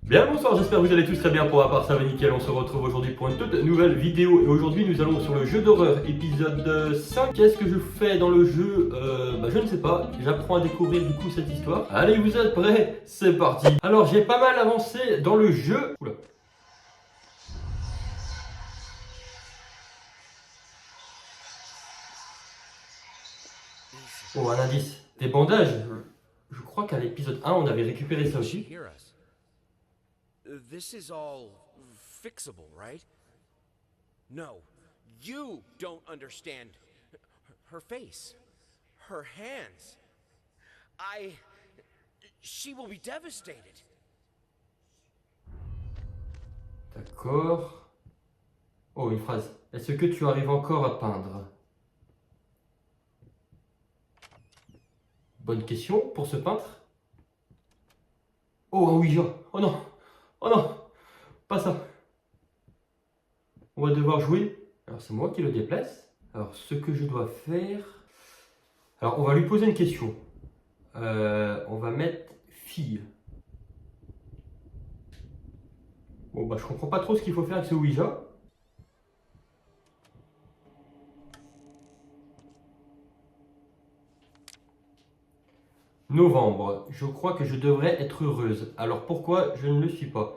Bien le bonsoir, j'espère que vous allez tous très bien. Pour ma part, ça va nickel. On se retrouve aujourd'hui pour une toute nouvelle vidéo. Et aujourd'hui, nous allons sur le jeu d'horreur, épisode 5. Qu'est-ce que je fais dans le jeu Je ne sais pas. J'apprends à découvrir du coup cette histoire. Allez, vous êtes prêts? C'est parti. Alors, j'ai pas mal avancé dans le jeu. Oula. Oh, un indice. Des bandages. Je crois qu'à l'épisode 1, on avait récupéré ça aussi. This is all fixable, right? No, you don't understand. Her face, her hands. She will be devastated. D'accord. Oh, une phrase. Est-ce que tu arrives encore à peindre? Bonne question pour ce peintre. Oh, un Ouija. Oh non. Oh non. Pas ça. On va devoir jouer. Alors, c'est moi qui le déplace. Alors, ce que je dois faire... Alors, on va lui poser une question. On va mettre fille. Bon, je comprends pas trop ce qu'il faut faire avec ce Ouija. Novembre. Je crois que je devrais être heureuse. Alors, pourquoi je ne le suis pas?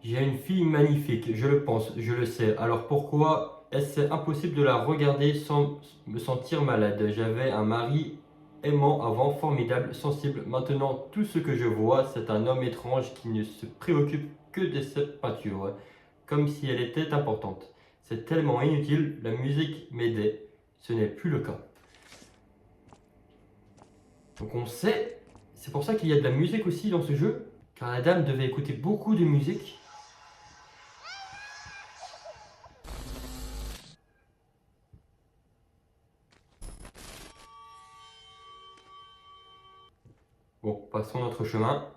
J'ai une fille magnifique, je le pense, je le sais. Alors pourquoi est-ce impossible de la regarder sans me sentir malade? J'avais un mari aimant avant, formidable, sensible. Maintenant, tout ce que je vois, c'est un homme étrange qui ne se préoccupe que de cette peinture, comme si elle était importante. C'est tellement inutile, la musique m'aidait. Ce n'est plus le cas. Donc on sait, c'est pour ça qu'il y a de la musique aussi dans ce jeu, car la dame devait écouter beaucoup de musique. Bon, passons notre chemin.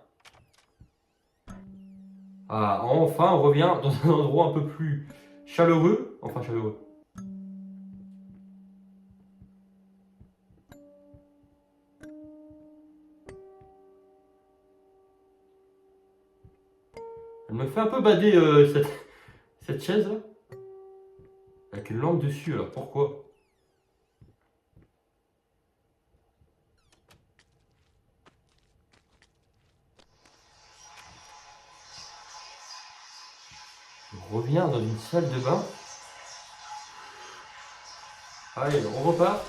Ah, enfin, on revient dans un endroit un peu plus chaleureux. Enfin, chaleureux. Elle me fait un peu bader cette chaise là. Avec une lampe dessus, alors pourquoi? On revient dans une salle de bain. Allez, on repart.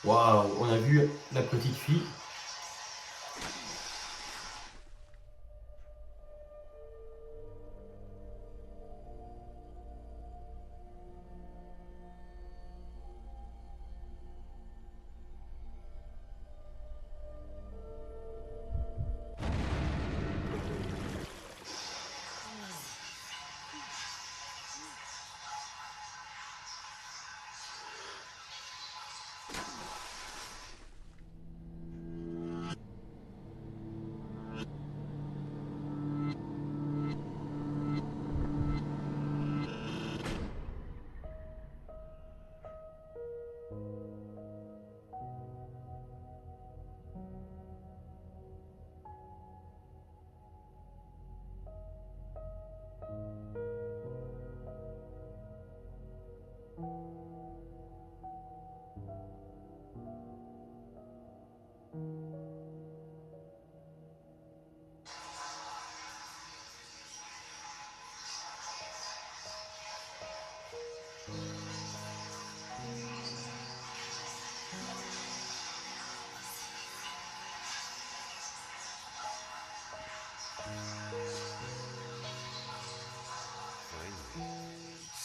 Waouh, on a vu la petite fille.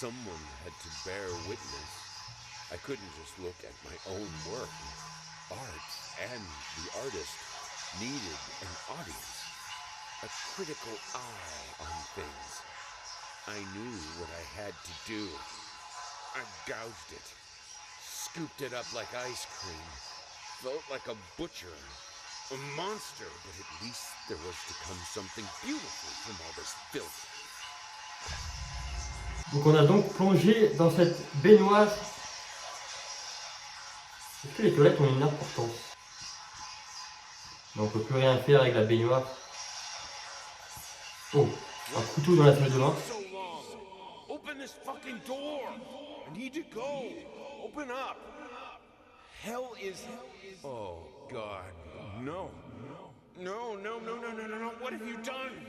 Someone had to bear witness. I couldn't just look at my own work. Art and the artist needed an audience, a critical eye on things. I knew what I had to do. I gouged it, scooped it up like ice cream, felt like a butcher, a monster, but at least there was to come something beautiful from all this filth. Donc on a donc plongé dans cette baignoire. Est-ce que les toilettes ont une importance? Non, on peut plus rien faire avec la baignoire. Oh, un couteau dans la salle de bain. So long. Open this fucking door. I need to go. Open up. Hell is. Oh God, no. No, no, no, no, no, no, no. What have you done?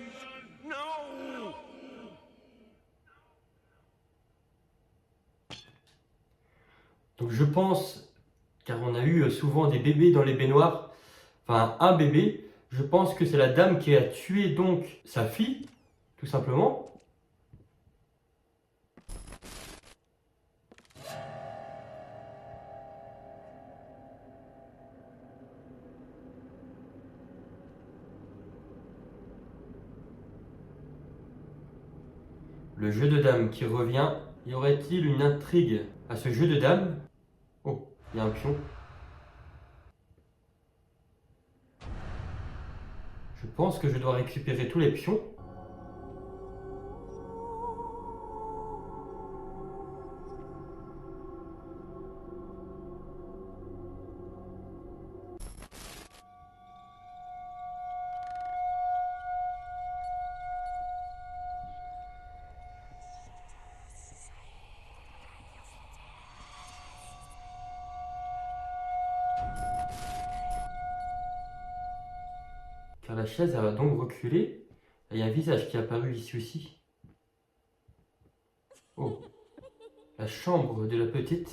No. Donc je pense, car on a eu souvent des bébés dans les baignoires, enfin un bébé, je pense que c'est la dame qui a tué donc sa fille, tout simplement. Le jeu de dames qui revient, y aurait-il une intrigue à ce jeu de dames? Oh, il y a un pion. Je pense que je dois récupérer tous les pions. Car la chaise a donc reculé. Et il y a un visage qui est apparu ici aussi. Oh, la chambre de la petite.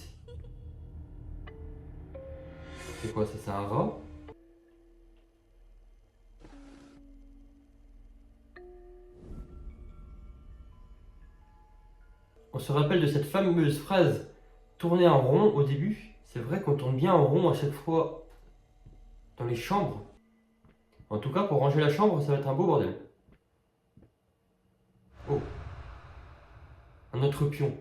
C'est quoi ça? C'est un rat? On se rappelle de cette fameuse phrase tourner en rond au début. C'est vrai qu'on tourne bien en rond à chaque fois dans les chambres. En tout cas, pour ranger la chambre, ça va être un beau bordel. Oh, un autre pion.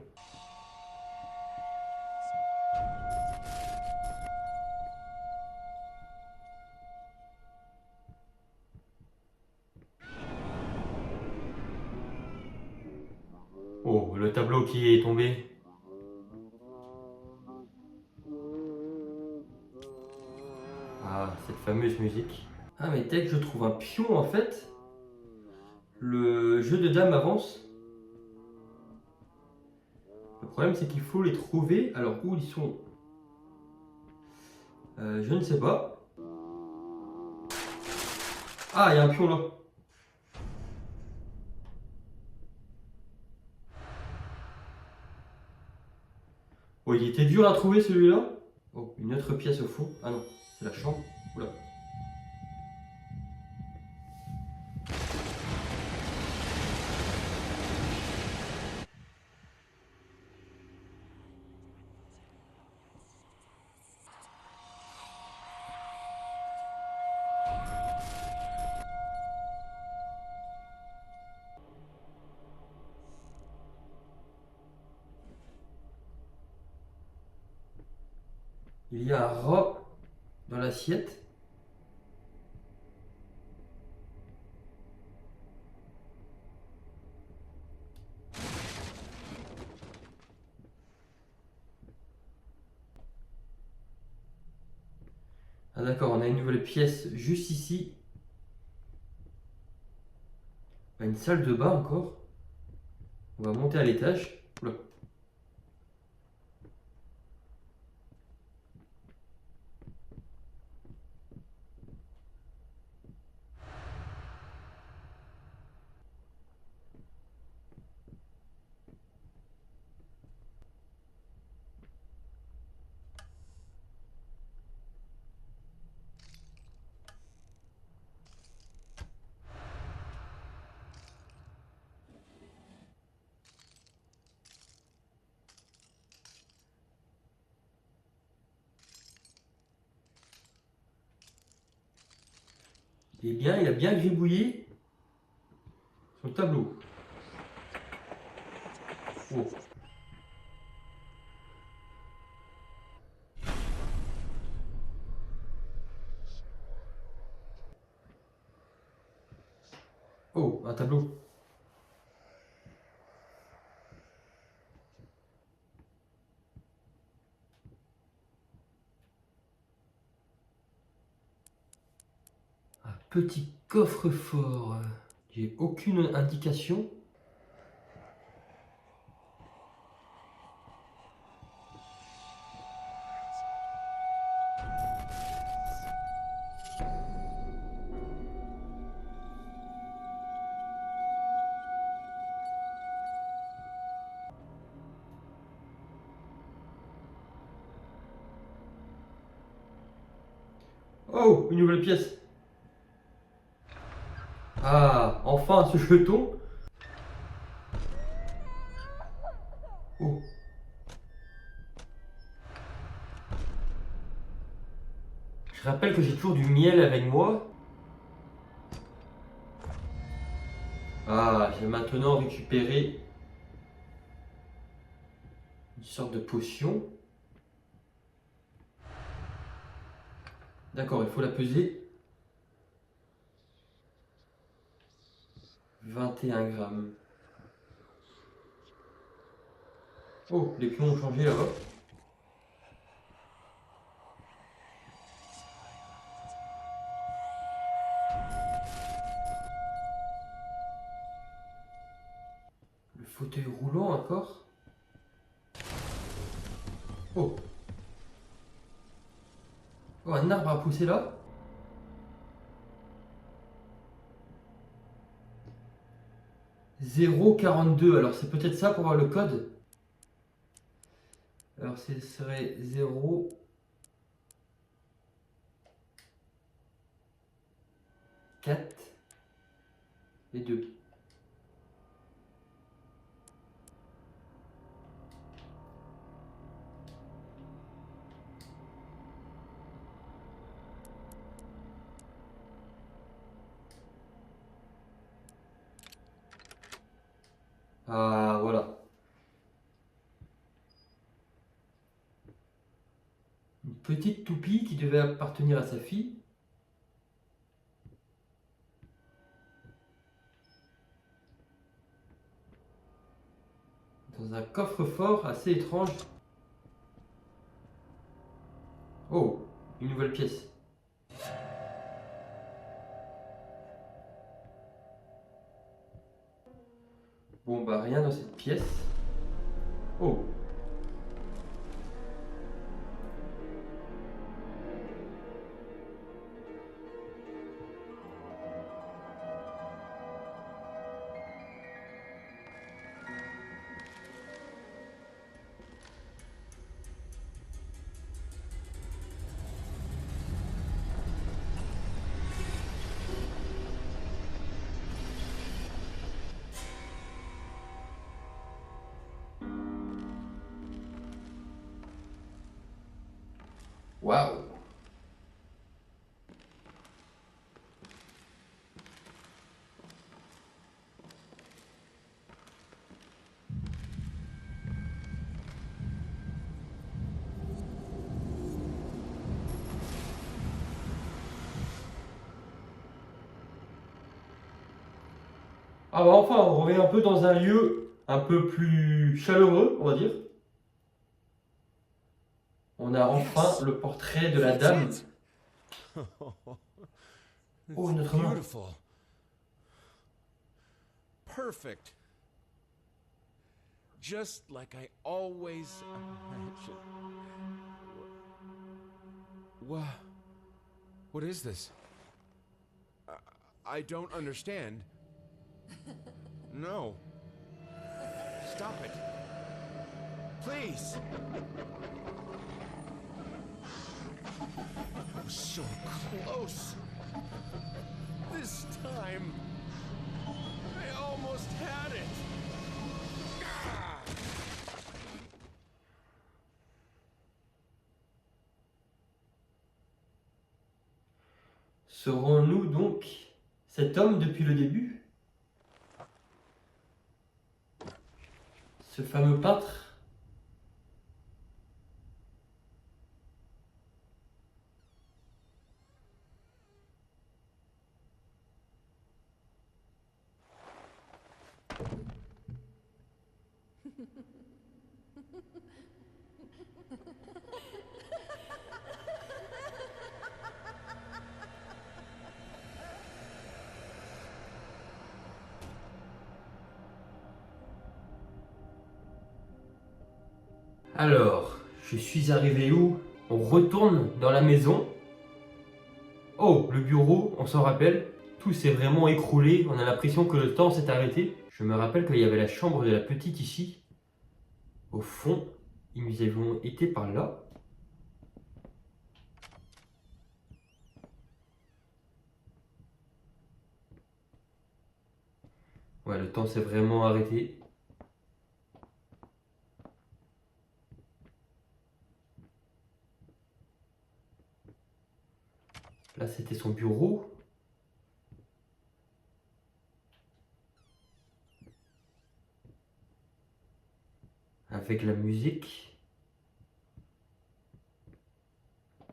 Oh, le tableau qui est tombé. Ah, cette fameuse musique. Ah, mais dès que je trouve un pion, en fait, le jeu de dames avance. Le problème, c'est qu'il faut les trouver. Alors, où ils sont? Je ne sais pas. Ah, il y a un pion là. Oh, il était dur à trouver celui-là. Oh, une autre pièce au fond. Ah non, c'est la chambre. Oula. Il y a un rat dans l'assiette. Ah d'accord, on a une nouvelle pièce juste ici. Une salle de bain encore. On va monter à l'étage. Oula. Eh bien, il a bien gribouillé son tableau. Oh. Oh, un tableau. Un petit coffre-fort. J'ai aucune indication. Oh, une nouvelle pièce. Ah, enfin ce jeton. Oh. Je rappelle que j'ai toujours du miel avec moi. Ah, j'ai maintenant récupéré une sorte de potion. D'accord, il faut la peser. 21 grammes. Oh, les pions ont changé là-bas. Le fauteuil roulant encore. Oh. Oh, un arbre a poussé là. Zéro 42. Alors c'est peut-être ça pour avoir le code. Alors ce serait 0 4 et 2. Ah voilà. Une petite toupie qui devait appartenir à sa fille. Dans un coffre-fort assez étrange. Oh, une nouvelle pièce. Bon bah rien dans cette pièce. Oh, waouh. Ah bah enfin, on revient un peu dans un lieu un peu plus chaleureux, on va dire. On a enfin Yes, le portrait de la that's dame. it. Oh, It's notre main. beautiful. Perfect. Just like I always imagined. What is this? I don't understand. No. Stop it. Please. I was so close. This time, I almost had it. Ah! Serons-nous donc cet homme depuis le début? Ce fameux peintre? Alors, je suis arrivé où? On retourne dans la maison. Oh, le bureau, on s'en rappelle. Tout s'est vraiment écroulé. On a l'impression que le temps s'est arrêté. Je me rappelle qu'il y avait la chambre de la petite ici. Au fond, nous avions été par là. Ouais, le temps s'est vraiment arrêté. Là, c'était son bureau. Avec la musique.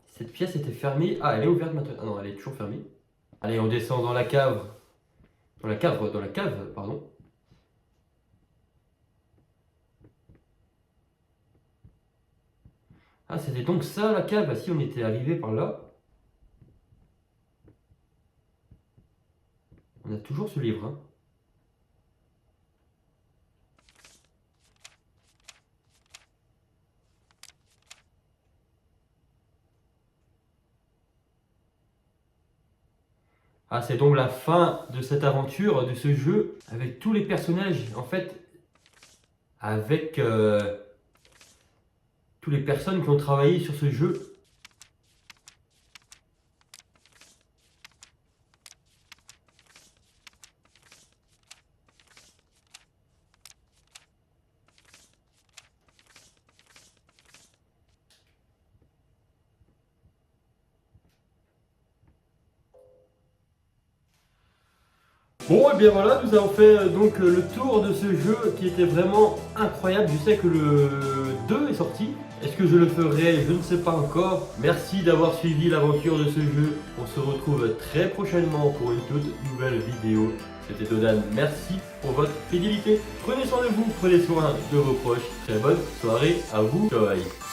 Cette pièce était fermée. Ah, elle est ouverte maintenant. Ah non, elle est toujours fermée. Allez, on descend dans la cave. Dans la cave, pardon. Ah, c'était donc ça la cave. Ah si, on était arrivé par là. On a toujours ce livre, hein. Ah, c'est donc la fin de cette aventure, de ce jeu, avec tous les personnages, en fait, avec toutes les personnes qui ont travaillé sur ce jeu. Bon, et bien voilà, nous avons fait donc le tour de ce jeu qui était vraiment incroyable. Je sais que le 2 est sorti. Est-ce que je le ferai? Je ne sais pas encore. Merci d'avoir suivi l'aventure de ce jeu. On se retrouve très prochainement pour une toute nouvelle vidéo. C'était Dodan, merci pour votre fidélité. Prenez soin de vous, prenez soin de vos proches. Très bonne soirée à vous. Ciao.